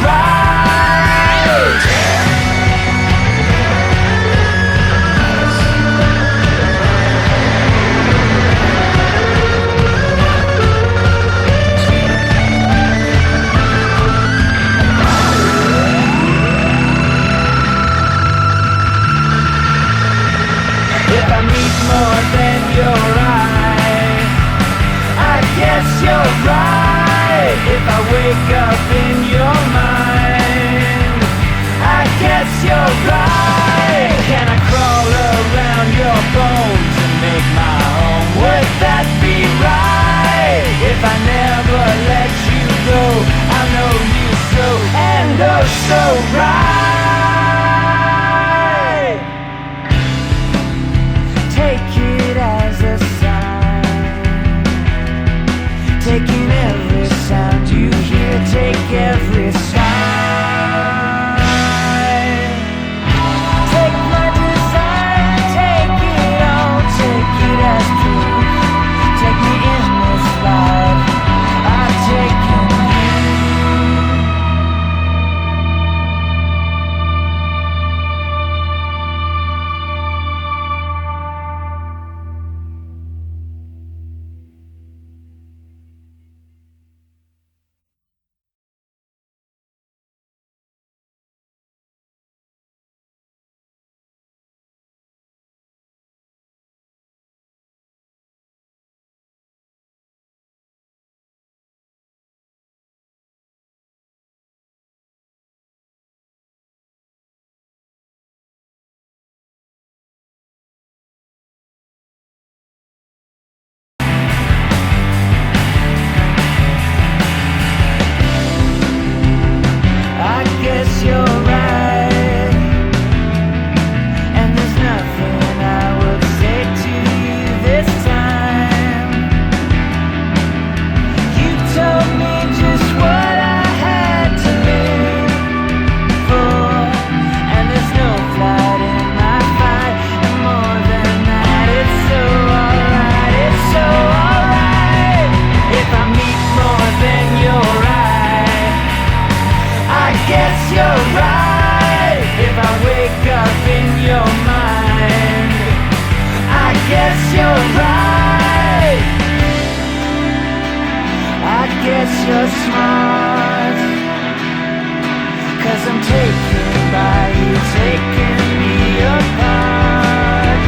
right. If I meet more than your eye, I guess you're right. If I wake up in your mind, I guess you're right. Can I crawl around your bones and make my home? Would that be right? If I never let you go, I know you so and oh so right. Take it as a sign. Taking every sound you hear, take every sign. Take my design, take it all, take it as proof. Take me in this life, I've taken you. I guess you're right, and there's nothing I would say to you this time. You told me just what I had to live for, and there's no flight in my fight, and more than that, it's so alright, it's so alright. If I meet more than your eye, I guess you're right. If I wake up in your mind, I guess you're right. I guess you're smart, 'cause I'm taken by you, taking me apart.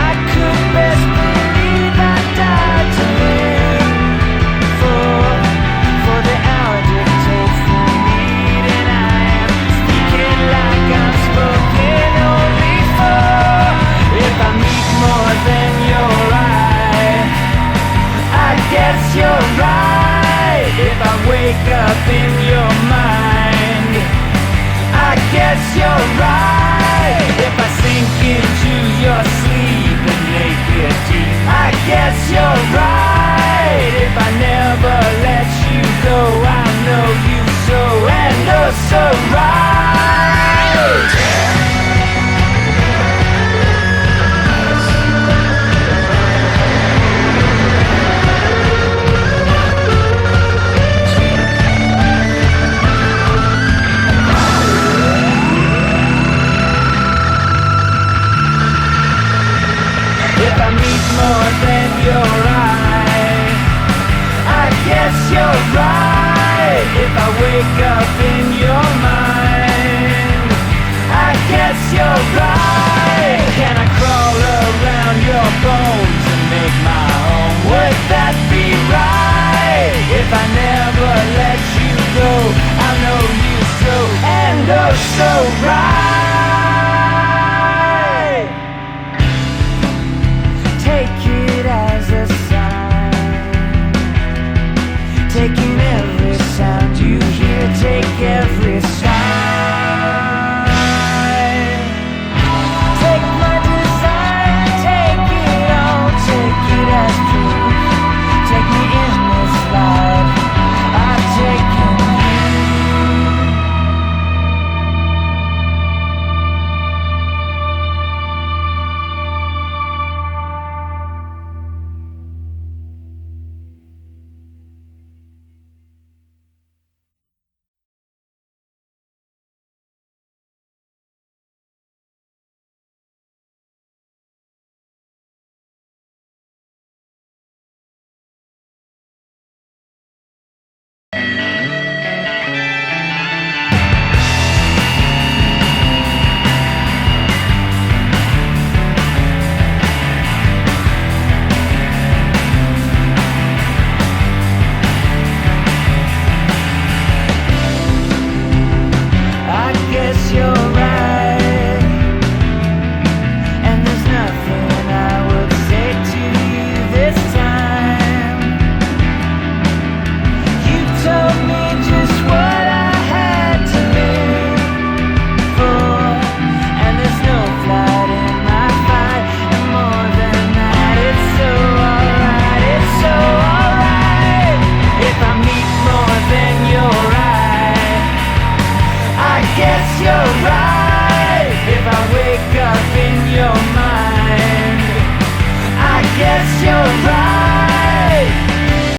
I could best believe I died to live for the hour dictates the need, and I am speaking like I've spoken only before. If I meet more than your eye, I guess you're right. If I wake up in your mind, I guess you're right. If I sink into your sleep and make it deep, I guess you're right. If I never let you go, I know you so and oh so right. If I meet more than your eye, I guess you're right.